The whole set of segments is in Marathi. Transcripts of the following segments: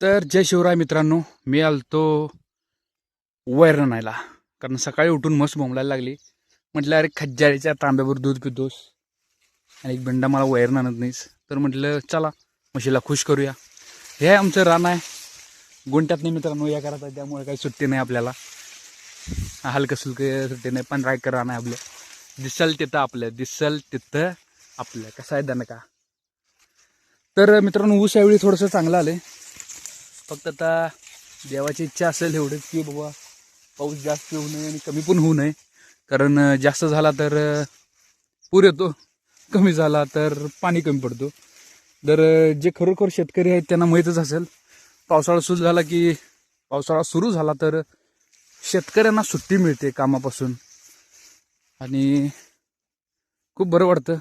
तर जय शिवराय मित्रांनो, मी आलतो वैर आणायला. कारण सकाळी उठून मस्त बोंबलायला लागली. म्हटलं अरे खज्जारीच्या तांब्यावर दूध पितोस आणि एक बिंडा मला वैर आणत नाहीस. तर म्हटलं चला म्हशीला खुश करूया. हे आमचं रान आहे, गुंट्यात नाही मित्रांनो. या करत आहे, त्यामुळे काही सुट्टी नाही आपल्याला. हलकं सुलकं सुट्टी नाही, पण रायकर रान आहे आपलं. दिसल तिथं आपलं, दिसल तिथं आपलं. कसं आहे दणका. तर मित्रांनो, ऊस यावेळी थोडंसं चांगलं आलं. फक्त आता देवाची इच्छा असेल एवढंच की बाबा पाऊस जास्त होऊ नये आणि कमी पण होऊ नये. कारण जास्त झाला तर पूर येतो, कमी झाला तर पाणी कमी पडतो. तर जे खरोखर शेतकरी आहेत त्यांना माहीतच असेल, पावसाळा सुरू झाला तर शेतकऱ्यांना सुट्टी मिळते कामापासून आणि खूप बरं वाटतं,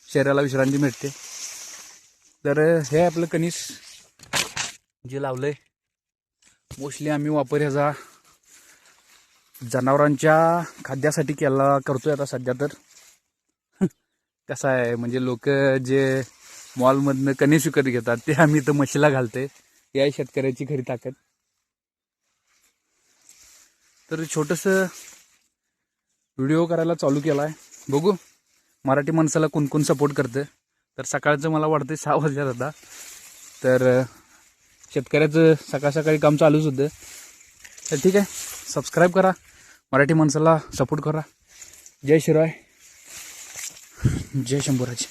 शरीराला विश्रांती मिळते. तर हे आपलं कणीस जे लावलंय, मोस्टली आम्ही वापर ह्याचा जनावरांच्या खाद्यासाठी करतोय आता सध्या. तर कसं आहे म्हणजे लोक जे मॉलमधनं कणीस विकत घेतात ते आम्ही तर म्हशीला घालते. ही आहे शेतकऱ्याची खरी ताकद. तर छोटंसं व्हिडिओ करायला चालू केला आहे. बघू मराठी माणसाला कोण कोण सपोर्ट करतं. तर सकाळचं मला वाटतं 6 वाजल्यात आता. तर शेतकऱ्याचं सकाळ सकाळी काम चालूच होतं. तर ठीक आहे, सबस्क्राईब करा, मराठी माणसाला सपोर्ट करा. जय शिवराय, जय शंभूराज.